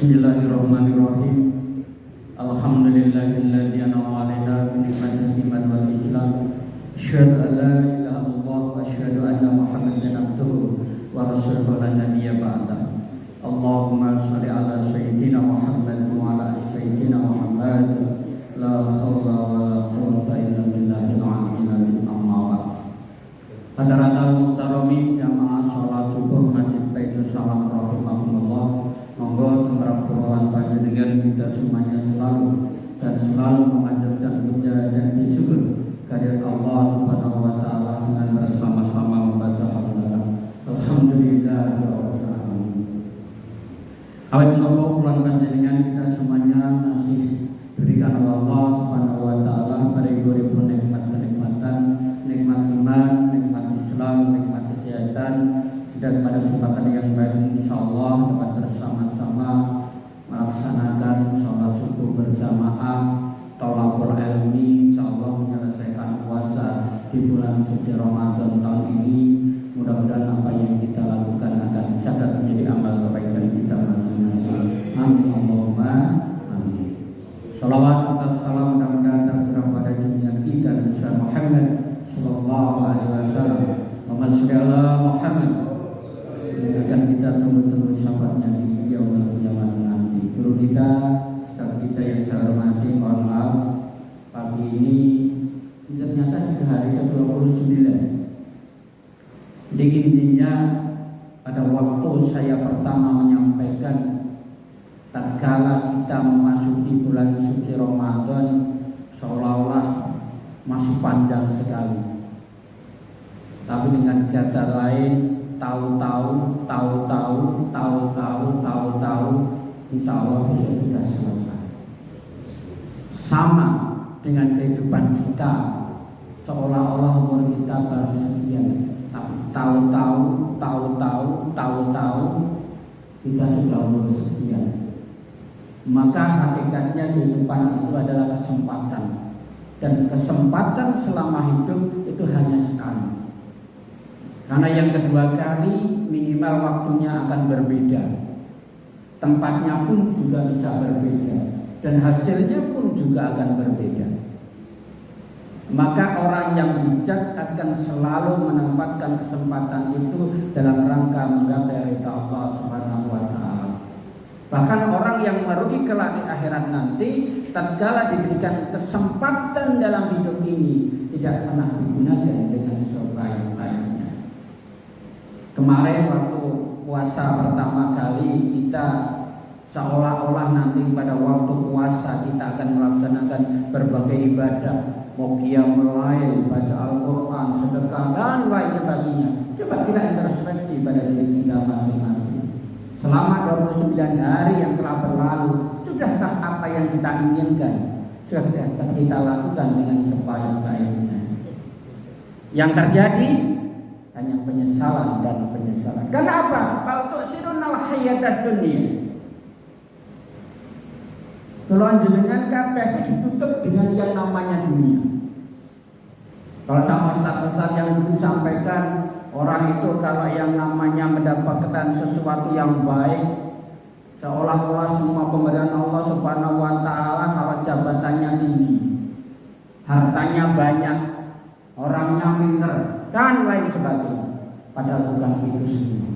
Bismillahirrahmanirrahim. Alhamdulillahilladzi an'ama 'alaina bi ni'matil iman wal Islam. Asyhadu an la ilaha illallah wa asyhadu anna Muhammadan abduhu wa rasuluhu la nabiyya ba'da. Allahumma shalli ala sayyidina Muhammad wa ala ali sayyidina Muhammad. La haula wa la quwwata illa billahil aliyyil azim. Amma ba'd. Hadirin muhtarami jamaah salat subuh Masjid Baitul Salam rahimahumullah. Monggo tumrap kula panjenengan kita semuanya selalu memanjatkan puja dan syukur kehadirat Allah Subhanahu wa taala dengan bersama-sama membaca hamdalah. Alhamdulillahirabbil alamin. Awet menapa kula panjenengan kita semuanya masih diberikan oleh Allah Subhanahu wa taala paring-paring nikmat-nikmatan, nikmat iman, nikmat Islam, nikmat kesehatan. Dan pada kesempatan yang baik insyaallah dapat bersama-sama melaksanakan sholat subuh berjamaah, thalaqul ilmi, insyaallah menyelesaikan puasa di bulan suci Ramadan tahun ini. Mudah-mudahan apa yang kita lakukan akan dicatat menjadi amal kebaikan kita masing-masing. Amin Allahumma amin. Salawat serta salam mudah-mudahan tercurah pada junjungan kita Nabi Muhammad sallallahu alaihi wasallam. Wa sholli ala Muhammad. Akan kita tunggu-tunggu syafaatnya di yaumul qiyamah nanti. Guru kita, ustaz kita yang saya hormati, mohon maaf pagi ini ternyata sudah hari ke-29. Jadi intinya pada waktu saya pertama menyampaikan tatkala kita memasuki bulan suci Ramadan seolah-olah masih panjang sekali. Tapi dengan kata lain tahu-tahu, insya Allah besok sudah selesai. Sama dengan kehidupan kita, seolah-olah umur kita baru sekian, tapi tahu-tahu, kita sudah umur sekian. Maka hakikatnya kehidupan itu adalah kesempatan, dan kesempatan selama hidup itu hanya sekali. Karena yang kedua kali minimal waktunya akan berbeda, tempatnya pun juga bisa berbeda, dan hasilnya pun juga akan berbeda. Maka orang yang bijak akan selalu menempatkan kesempatan itu dalam rangka menggapai ridha Allah Subhanahu wa taala. Bahkan orang yang merugi kelak di akhirat nanti, tatkala diberikan kesempatan dalam hidup ini, tidak pernah digunakan dengan sebaik-baiknya. Kemarin waktu puasa pertama kali kita seolah-olah nanti pada waktu puasa kita akan melaksanakan berbagai ibadah, mau qiyamul lail, baca Al-Quran, sedekah dan lain sebagainya. Coba kita introspeksi pada diri kita masing-masing. Selama 29 hari yang telah berlalu, sudahkah apa yang kita inginkan? Sudahkah kita lakukan dengan sebaik-baiknya? Yang terjadi hanya penyesalan dan penyesalan. Kenapa? Kalau tu'sirunal hayatad dunya, kalau jenengan kabeh ditutup dengan yang namanya dunia. Kalau sama ustaz-ustaz yang dulu sampaikan, orang itu kalau yang namanya mendapatkan sesuatu yang baik, seolah-olah semua pemberian Allah Subhanahu wa taala, kalau jabatannya tinggi, hartanya banyak, orangnya pinter dan lain sebagainya. Padahal bukan itu semua.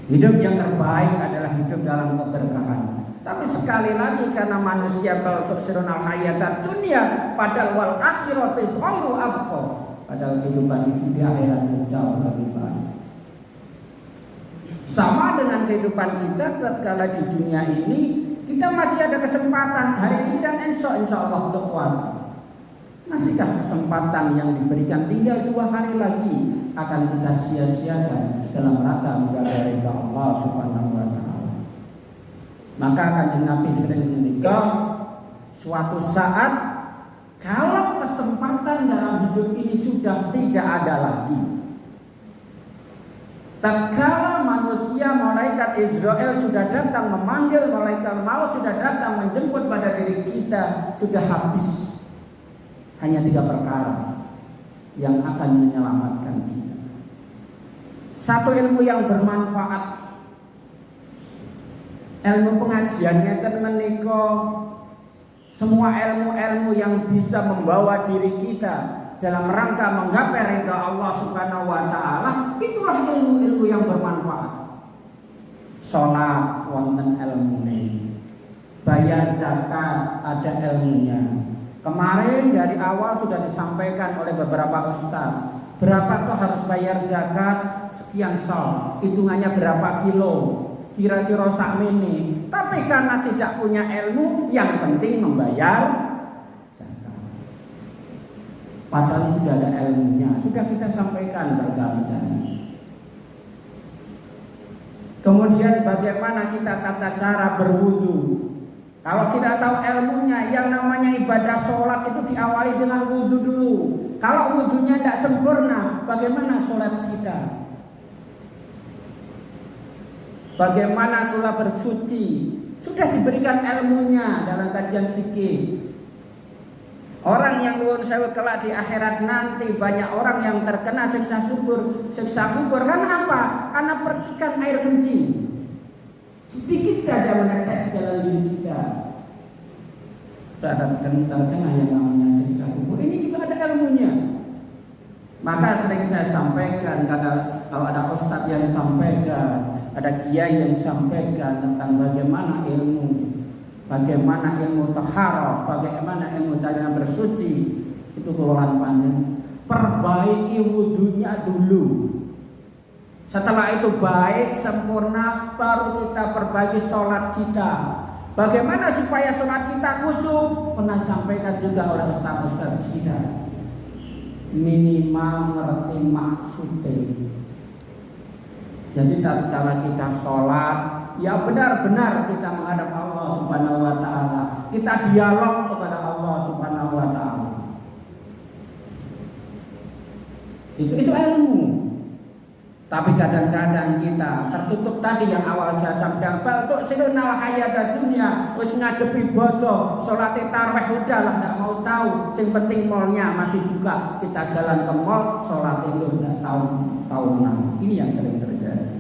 Hidup yang terbaik adalah hidup dalam keberkahan. Tapi sekali lagi karena manusia bertuksirunal hayatad dunya, padahal wal akhirati khairu abqa. Padahal kehidupan itu di akhirat jauh lebih baik. Sama dengan kehidupan kita tatkala di dunia ini, kita masih ada kesempatan hari ini dan esok insya Allah untuk puasa. Masihkah kesempatan yang diberikan tinggal 2 hari lagi akan kita sia-siakan dalam rangka menggapai ridha Allah Subhanahu wa taala? Maka Kanjeng Nabi sering mengingatkan, suatu saat kalau kesempatan dalam hidup ini sudah tidak ada lagi, tatkala manusia malaikat Israel sudah datang memanggil, malaikat maut sudah datang menjemput pada diri kita, sudah habis. Hanya 3 perkara yang akan menyelamatkan kita. Satu, ilmu yang bermanfaat. Ilmu pengajiannya kan menika semua ilmu-ilmu yang bisa membawa diri kita dalam rangka menggapai ridha Allah Subhanahu wa taala, itulah ilmu-ilmu yang bermanfaat. Salat wonten ilmune, bayar zakat ada ilmunya. Kemarin dari awal sudah disampaikan oleh beberapa ustaz, berapa toh harus bayar zakat, sekian sol, hitungannya berapa kilo, kira-kira sakmene. Tapi karena tidak punya ilmu, yang penting membayar zakat. Padahal sudah ada ilmunya, sudah kita sampaikan berkali-kali. Kemudian bagaimana kita tata cara berwudu? Kalau kita tahu ilmunya, yang namanya ibadah sholat itu diawali dengan wudu dulu. Kalau wudunya tidak sempurna, bagaimana sholat kita? Bagaimana pula bersuci? Sudah diberikan ilmunya dalam kajian fikih. Orang yang nuwun sewu kelak di akhirat nanti, banyak orang yang terkena siksa kubur. Siksa kubur karena apa? Karena percikan air kencing. Sedikit saja menetes dalam diri kita. Terkena yang namanya siksa kubur. Ini juga ada ilmunya. Maka sering saya sampaikan, kalau ada ustadz yang sampaikan, ada kiai yang sampaikan tentang bagaimana ilmu taharah, bagaimana ilmu cara bersuci, itu keluaran panjang. Perbaiki wudunya dulu. Setelah itu baik, sempurna, baru kita perbaiki sholat kita. Bagaimana supaya sholat kita khusyuk? Pernah sampaikan juga oleh ustaz-ustaz kita. Minimal ngerti maksudnya. Jadi tatkala kita sholat, ya benar-benar kita menghadap Allah Subhanahu wa taala. Kita dialog kepada Allah Subhanahu wa taala. Itu ilmu. Tapi kadang-kadang kita tertutup tadi yang awal saya sampaikan, untuk sinunal hayat dunia, wis ngadepi bodoh, sholat tarawih udahlah, tidak mau tahu. Yang penting mallnya masih buka, kita jalan ke mall, sholat itu tidak tahunan. Ini yang sering terjadi.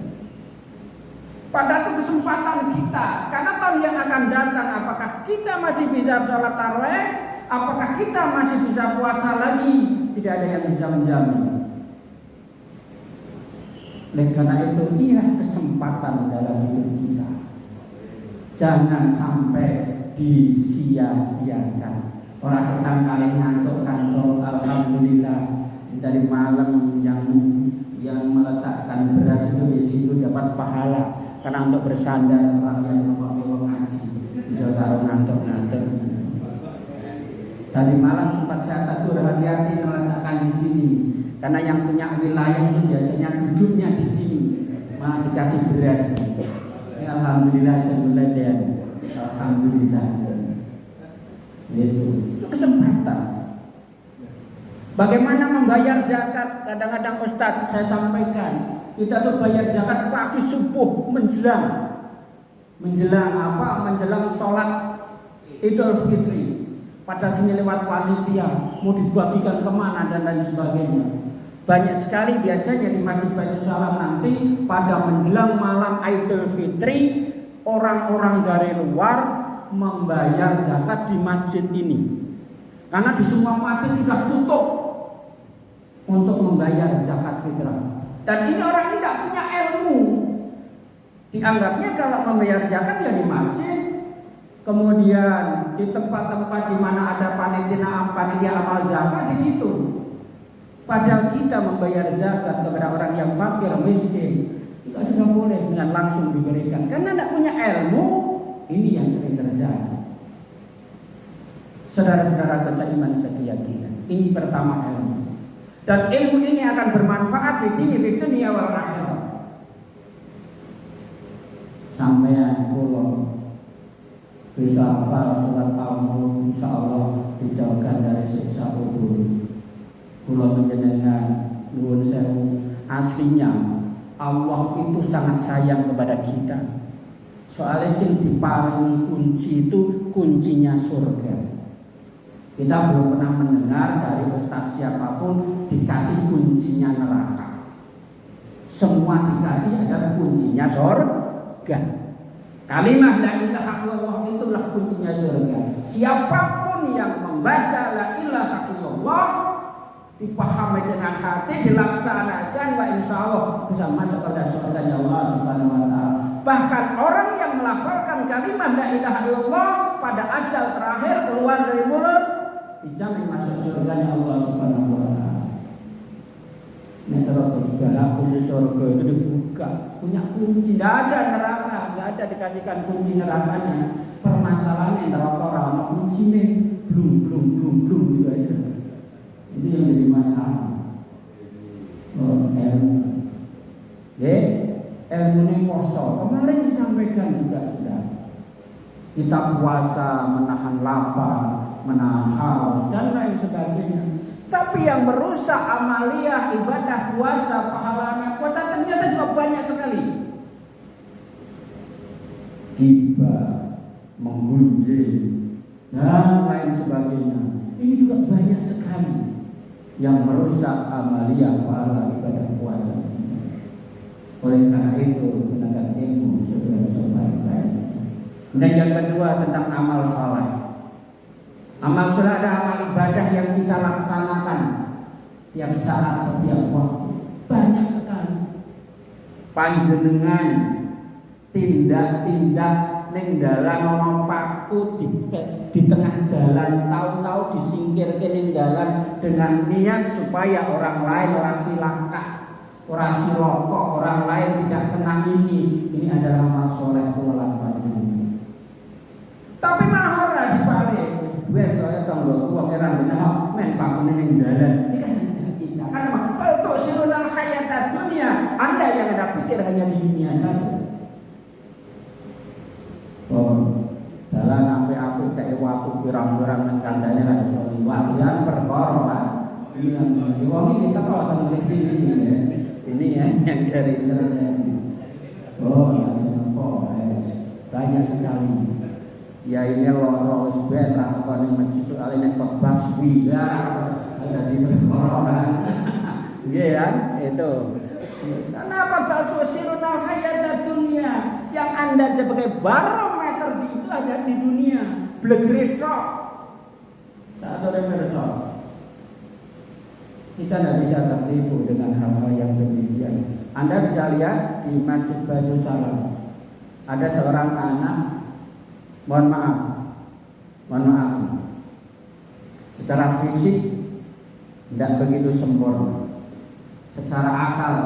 Pada itu kesempatan kita, karena tahun yang akan datang, apakah kita masih bisa sholat tarawih, apakah kita masih bisa puasa lagi, tidak ada yang bisa menjamin. Oleh karena itu, inilah kesempatan dalam hidup kita. Jangan sampai disia-siakan. Orang kita kali ngantuk, alhamdulillah dari malam yang meletakkan beras itu di situ dapat pahala. Karena untuk bersandar orang yang mau ngaji, bisa taruh ngantuk-ngantuk. Tadi malam sempat saya atur hati-hati meletakkan di sini. Karena yang punya wilayah itu biasanya duduknya di sini, malah dikasih beras. Ya, alhamdulillah, alhamdulillah. Itu kesempatan. Bagaimana membayar zakat? Kadang-kadang Ustadz saya sampaikan, kita tuh bayar zakat pagi subuh menjelang apa? Menjelang sholat Idul Fitri. Pada sini lewat panitia mau dibagikan kemana dan lain sebagainya. Banyak sekali biasanya di Masjid Baitul Salam nanti pada menjelang malam Idul Fitri, orang-orang dari luar membayar zakat di masjid ini. Karena di semua masjid sudah tutup untuk membayar zakat fitrah. Dan ini orang ini tidak punya ilmu. Dianggapnya kalau membayar zakat ya di masjid, kemudian di tempat-tempat di mana ada panitia amal zakat di situ. Padahal kita membayar zakat kepada orang yang fakir, miskin, itu sudah boleh dengan langsung diberikan. Karena tidak punya ilmu, ini yang sering terjadi. Saudara-saudara seiman sekeyakinan, ini pertama ilmu. Dan ilmu ini akan bermanfaat di dunia wal akhirat. Sampean kula bisa hafal surat Al-Mulk, insyaallah dijauhkan dari siksa kubur. Kula menjenengan nuwun sewu, aslinya Allah itu sangat sayang kepada kita. Soalnya sing diparingi kunci itu kuncinya surga. Kita belum pernah mendengar dari ustaz siapapun dikasih kuncinya neraka. Semua dikasih ada kuncinya surga. Kalimat la ilaha illallah itulah kuncinya surga. Siapapun yang membaca la ilaha illallah, dipahami dengan hati, dilaksanakan, wa insya Allah bisa masuk ke surganya Allah Subhanahu wa Ta'ala. Bahkan orang yang melafalkan kalimat la ilaha illallah pada ajal terakhir keluar dari mulut, dijamin masuk surganya Allah Subhanahu wa Ta'ala. Nah, terus segala kunci surga itu dibuka, punya kunci, tidak ada neraka, tidak ada dikasihkan kunci nerakanya. Permasalahannya neraka orang kunci nih, belum gitu aja. Itu yang jadi masalah. Ilmu ini kosong. Kemarin disampaikan juga sudah. Kita puasa, menahan lapar, menahan haus dan lain sebagainya. Tapi yang merusak amaliyah, ibadah, puasa, pahalanya, kuota ternyata juga banyak sekali. Gibah, menggunjing, dan lain sebagainya. Ini juga banyak sekali yang merusak amaliyah, pahala, ibadah, puasa. Oleh karena itu, gunakan ilmu sebaik-baik. Dan yang kedua tentang amal saleh. Amal saleh ada amal ibadah yang kita laksanakan tiap saat, setiap waktu. Banyak sekali. Panjenengan tindak-tindak ning dalan ana paku di tengah jalan, tahu-tahu disingkirke ning dalan dengan niat supaya orang lain, orang silaka, orang siloko, orang lain tidak kena ini. Ini adalah amal saleh kula panjenengan. Tapi malah ora dibalik. Gue kaya tanggo wong ora bener men pakune ning dalan. Ini kan kita. Karena untuk sirunal hayat dunia, Anda yang ada pikir hanya di dunia saja. Dalan apik-apik kayak waktu pirang-pirang nang kancane ra iso liwat yan perkara kan. Wong iki teko teng sini ya. Ini ya yang sering terjadi. Ya jenengko banyak sekali. Ya ini loro wis ben ra kok ning masjid soal nek khotbah suwi ya ada di perkara. Nggih kan itu. Kenapa batu sirunal hayat dunia yang Anda sebagai barometer itu ada di dunia blegre tok. Tak ada remerso. Kita tidak bisa tertipu dengan hal-hal yang demikian. Anda bisa lihat di Masjid Baitul Salam ada seorang anak, mohon maaf, secara fisik tidak begitu sempurna, secara akal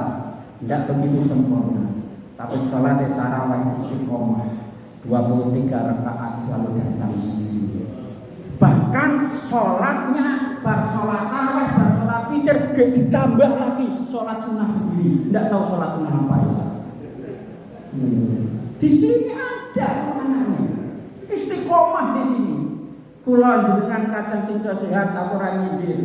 tidak begitu sempurna, tapi sholat tarawih istiqomah 23 rakaat selalu datang di sini. Bahkan sholatnya sholat tarawih, sholat witir ditambah lagi sholat sunnah sendiri. Tidak tahu sholat sunnah apa ya. Di sini ada anaknya istiqomah di sini. Kula jenengan kadang sing sehat aku ra nyindir.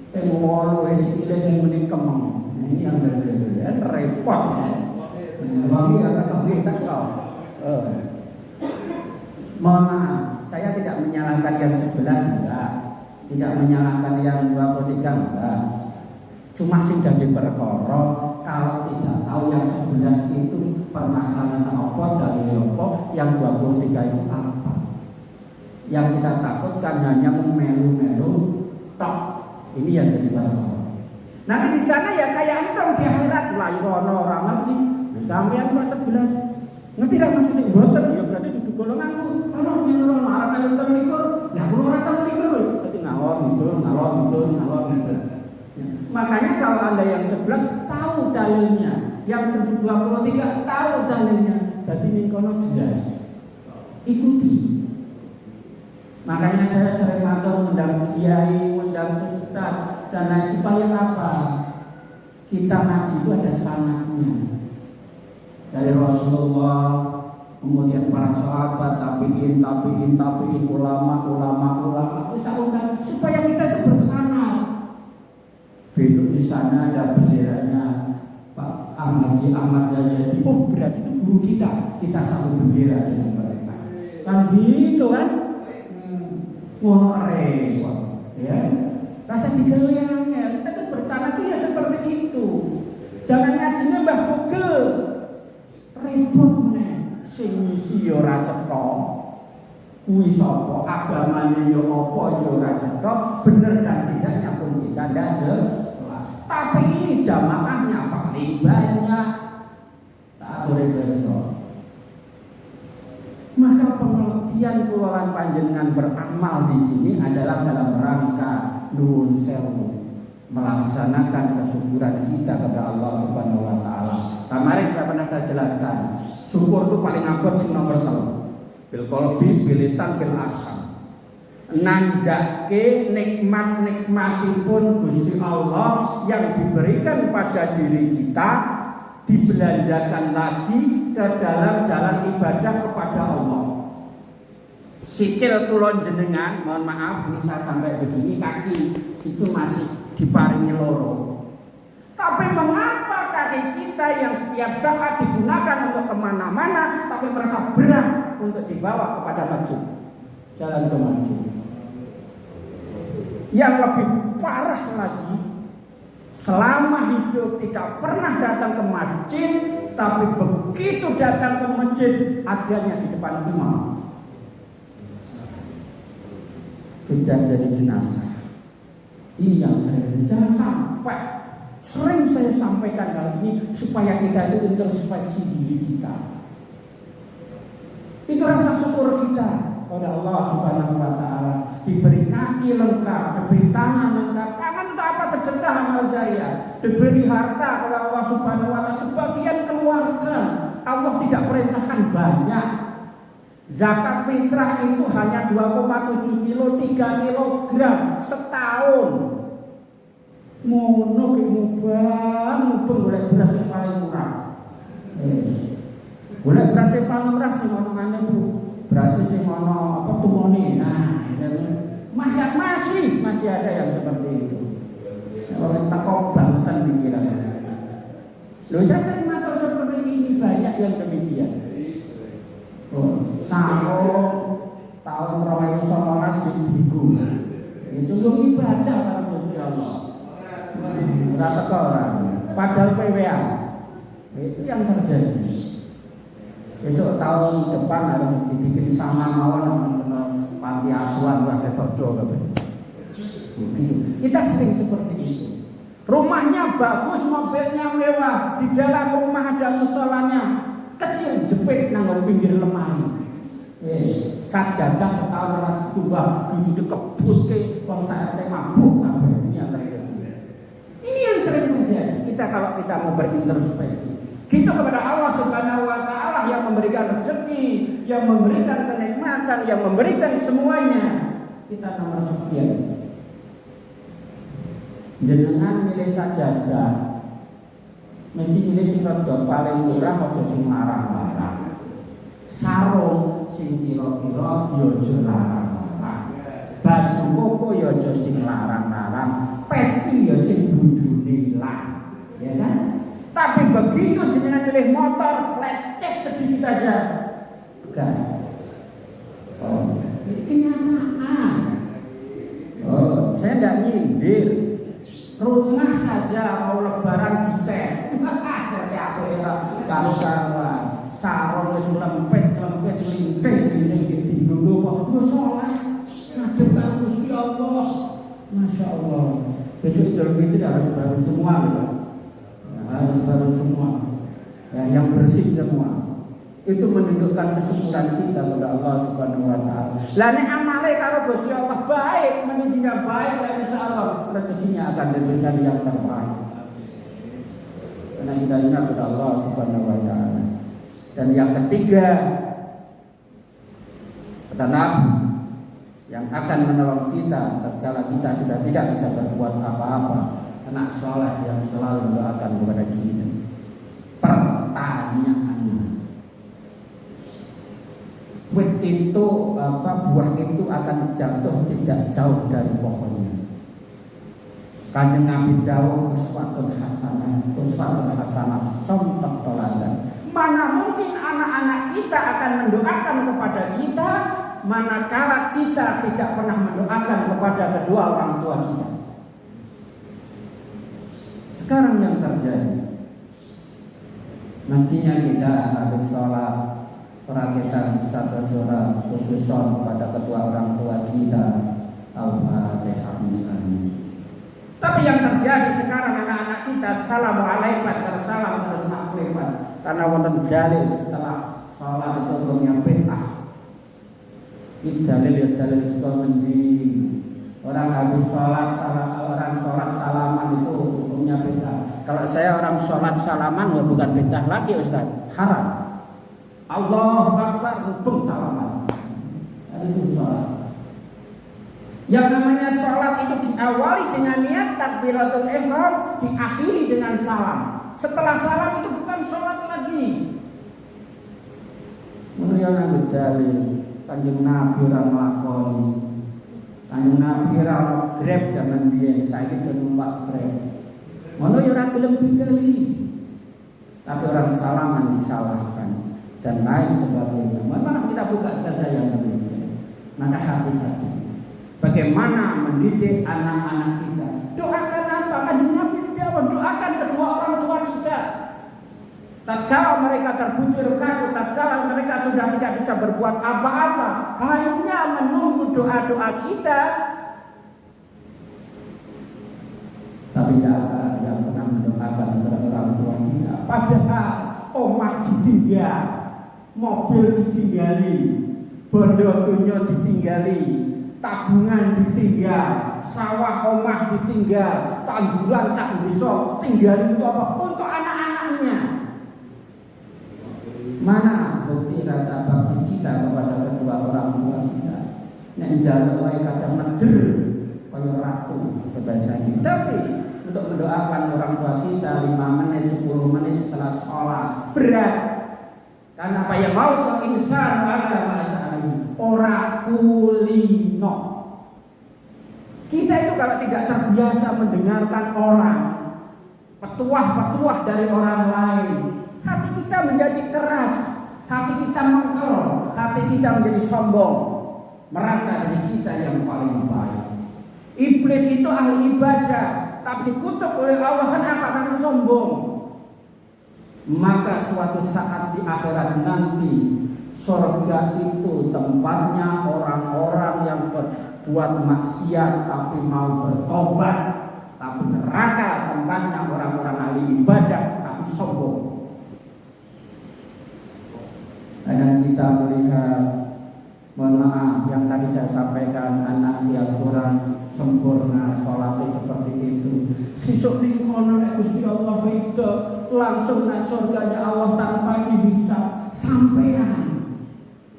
Wolu sikile ning muni kemeng. Ini yang terjadi repot ya. Wangi kata kita kau. Mohon maaf, saya tidak menyalahkan yang 11 enggak. Tidak menyalahkan yang 23 enggak. Cuma sing dadi perkara kalau tidak tahu yang 11 itu permasalahan apa dari apa, yang 23 itu apa. Yang kita takutkan hanya melu-melu tok. Ini yang jadi perkara. Nanti di sana ya kayak entong di akhirat lah ono orang ngerti. Sampeyan kok 11. Ngerti ra maksudnya mboten ya berarti dudu golonganku. Ono menurun arep melu terlikur. Lah kula ora terlikur. Berarti ngalor gitu. Makanya kalau Anda yang 11 tahu dalilnya, yang 23 tahu dalilnya, berarti ning kono jelas. Ikuti. Makanya saya sering matur undang kiai, undang ustaz dan lain supaya apa? Kita ngaji itu ada sanadnya. Dari Rasulullah, kemudian para sahabat, tabiin, ulama, kita undang supaya kita itu bersanad. Begitu di sana ada benderanya Pak Ahmad Zayadi. Oh berarti itu guru kita satu bendera dengan mereka. Kan gitu kan? Ngono repot, ya. Rasa digelangnya kita tuh bersama tuh ya seperti itu. Jangan ngajinya Mbah Google. Repot nih. sing ngisi ya ora cetha. Kuwi sapa? Agamane ya apa ya ora cetha, bener dan tidaknya pun kita ndak jelas. Tapi ini jamaahnya paling banyak. Tak boleh besok. Maka pengertian kulawan panjenengan beramal di sini adalah dalam rangka nuwun sewu, melaksanakan kesyukuran kita kepada Allah Subhanahu wa taala. Kemarin saya jelaskan, syukur itu paling abot sing nomor 3. Bil qalbi, bil lisan, bil arham. Nanjake nikmat-nikmatipun Gusti Allah yang diberikan pada diri kita dibelanjakan lagi ke dalam jalan ibadah kepada Allah. Sikil kulon jenengan, mohon maaf ini saya sampai begini, kaki itu masih diparingi loro. Tapi mengapa kaki kita yang setiap saat digunakan untuk kemana-mana tapi merasa berat untuk dibawa kepada masjid, jalan ke masjid? Yang lebih parah lagi, selama hidup tidak pernah datang ke masjid, tapi begitu datang ke masjid adanya di depan imam, sudah jadi jenazah. Ini yang saya jangan sampai. Sering saya sampaikan kali ini supaya kita itu introspeksi diri kita. Itu rasa syukur kita kepada Allah Subhanahu wa taala. Diberi kaki lengkap, diberi tangan lengkap. Tangan untuk apa? Sedekah amal jariah. Diberi harta kepada Allah Subhanahu wa taala, sebagian keluarkan. Allah tidak perintahkan banyak. Zakat fitrah itu hanya 2,7 kilo, 3 kilogram setahun. Mono mubang golek beras yang paling murah. Golek beras yang paling murah sing ono Bu. Beras sing ono apa tumone. Nah, masih ada yang seperti itu. Orang takok bangetan pikiran. Loh, saya sering matur seperti ini, banyak yang demikian. Sarung tahun 2019 di Digo. Itu untuk ibadah karo Gusti Allah. Ora teko ora. Padahal PWA. Itu yang terjadi. Besok tahun depan harus dibikin sama mawon panti asuhan warga Bodo. Kita sering seperti itu. Rumahnya bagus, mobilnya mewah, di dalam rumah ada musolanya, kecil jepit nang pinggir lemari. Sajadah setahun ora tumbah, gitu kebut ke wong sak mabuk kabeh. Ini yang terjadi. Ini yang sering terjadi. Kalau kita mau berintrospeksi, kita kepada Allah Subhanahu wa taala yang memberikan rezeki, yang memberikan kenikmatan, yang memberikan semuanya. Kita nomor sekian. Jenengan milih sajadah, mesti milih sing rada paling murah, aja sing larang-larang. Sarung sing kira-kira ya aja larang-larang. Baju koko ya aja sing larang-larang. Peci ya sing budune lah. Ya kan? Tapi begitu jenengan milih motor, lecet sedikit aja. Bukan. Oh, ini kenyataan. Oh, saya tidak nyindir. Rumah saja mau lebaran dicek. Jadi apa ya? Kalau sarung wis lempet linting dulu kok yo salat. Ngadep karo Gusti Allah. Masya Allah. Besok Idul Fitri harus baru semua ya. Harus baru semua. Ya, yang bersih semua. Itu menunjukkan kesyukuran kita kepada Allah Subhanahu wa taala. Lah nek amale karo Gusti Allah baik, menujunya baik, insyaallah rezekinya akan diberikan yang terbaik. Karena kita ingat kepada Allah Subhanahu wa taala. Dan yang ketiga, kata Nabi, yang akan menolong kita tatkala kita sudah tidak bisa berbuat apa-apa, anak soleh yang selalu mendoakan kepada kita. Pertanyaannya, wit itu buah itu akan jatuh tidak jauh dari pohonnya. Kanjeng Nabi dawuh uswatun hasanah, contoh teladan. Mana mungkin anak-anak kita akan mendoakan kepada kita, manakala kita tidak pernah mendoakan kepada kedua orang tua kita. Sekarang yang terjadi, mestinya kita habis sholat perakitan satu surah khususon pada kedua orang tua kita. Al-Fatihah misalnya. Tapi yang terjadi sekarang anak-anak kita assalamualaikum bersalam terus maklifat karena wonten dalil setelah sholat itu hukumnya bid'ah. Ini dalil ya dalil sekomendi. Orang habis sholat salaman itu hukumnya bid'ah. Kalau saya orang sholat salaman bukan bid'ah lagi Ustaz, haram. Allahu Akbar hukum salaman. Itu sholat. Yang namanya sholat itu diawali dengan niat takbiratul ihram, diakhiri dengan salam. Setelah salam itu bukan sholat lagi. Menurut Nabi dalil, Kanjeng Nabi ora nglakoni. Kanjeng Nabi ora grab zaman biyen, saiki do numpak grab. Ngono ya ora gelem dideli. Tapi orang salaman disalahkan dan lain sebagainya. Memang kita buka saja yang demikian. Maka hati-hati. Bagaimana mendidik anak-anak kita? Doakan apa? Kanjeng Nabi sejawab, doakan kedua orang tua kita. Tatkala mereka terbujur kaku, tatkala mereka sudah tidak bisa berbuat apa-apa, hanya menunggu doa-doa kita. Tapi tidak pernah mendoakan kepada orang tua kita. Padahal omah ditinggal, mobil ditinggali, bondo dunya ditinggali, tabungan ditinggal, sawah omah ditinggal, tanduran sak desa tinggal itu apa? Untuk anak-anaknya. Mana bukti rasa bakti kita kepada kedua orang tua kita? Nek njaluk wae kadang meder kaya ratu bahasa kita. Tapi untuk mendoakan orang tua kita 5 menit, 10 menit setelah sholat berat. Karena apa yang mau ke insan ala masa'ali ora kulino. Kita itu kalau tidak terbiasa mendengarkan orang, petuah-petuah dari orang lain, hati kita menjadi keras, hati kita mengkel, hati kita menjadi sombong, merasa diri kita yang paling baik. Iblis itu ahli ibadah, tapi dikutuk oleh Allah kenapa? Karena sombong. Maka suatu saat di akhirat nanti, surga itu tempatnya orang-orang yang berbuat maksiat tapi mau bertobat. Tapi neraka tempatnya orang-orang ahli ibadah tapi sombong. Dan kita melihat, mohon maaf yang tadi saya sampaikan, anak yang kurang sempurna sholatnya seperti itu. Sesuk ning kono nek Gusti Allah itu langsung nang surganya Allah tanpa bisa sampean.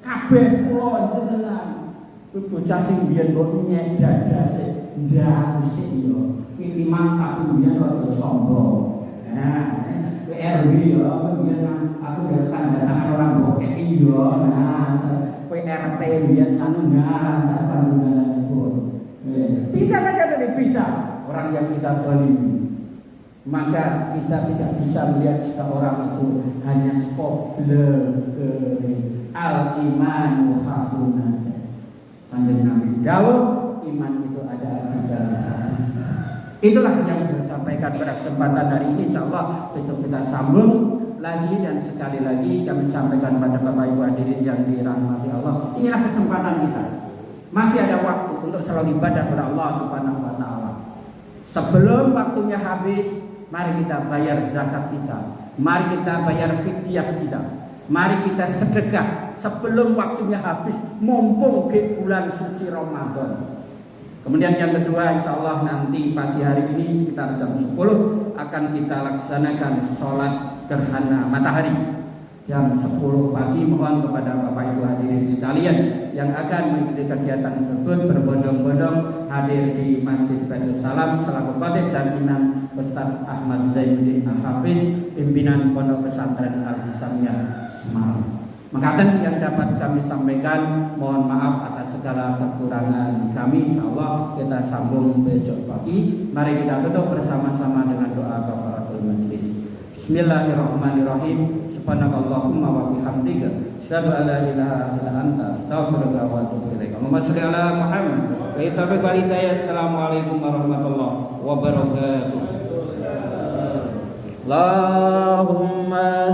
Kabeh kula jenengan. Kuwi bocah sing biyen mbok nyek dada sik ndak sik yo. Iki mantap biyen rada sombong. Nah, RW yo biyen aku gak tanda tangan orang bokek iyo. Nah, RT biyen anu ngarang panjenengan itu. Bisa saja tadi bisa orang yang kita dolimi. Maka kita tidak bisa melihat seorang itu hanya spogle al-imanu hahuna. Kanjeng Nabi jawab, iman itu ada di dalam hati. Itulah yang saya sampaikan pada kesempatan hari ini. Insyaallah besok kita sambung lagi, dan sekali lagi kami sampaikan pada Bapak Ibu hadirin yang dirahmati Allah. Inilah kesempatan kita. Masih ada waktu untuk selalu ibadah kepada Allah Subhanahu wa taala. Sebelum waktunya habis, mari kita bayar zakat kita. Mari kita bayar fidyah kita. Mari kita sedekah sebelum waktunya habis, mumpung ke bulan suci Ramadan. Kemudian yang kedua, insya Allah nanti pagi hari ini sekitar jam 10 akan kita laksanakan sholat gerhana matahari. Jam 10 pagi, mohon kepada Bapak Ibu hadirin sekalian yang akan mengikuti kegiatan tersebut berbondong-bondong hadir di Masjid Baitul Salam selaku khatib dan Imam Ustaz Ahmad Zainuddin Al-Hafiz, pimpinan Pondok Pesantren Al-Hisamiyah Semarang. Makaten yang dapat kami sampaikan, mohon maaf atas segala kekurangan kami. Insyaallah kita sambung besok pagi. Mari kita tutup bersama-sama dengan doa kafaratul majlis. Bismillahirrahmanirrahim. Subhanakallahumma wa bihamdika asyhadu an la ilaha illa anta astaghfiruka wa atubu ilaik. Allahumma shalli ala Muhammad wa taufiq wal hidayah. Assalamualaikum warahmatullahi wabarakatuh. Allahumma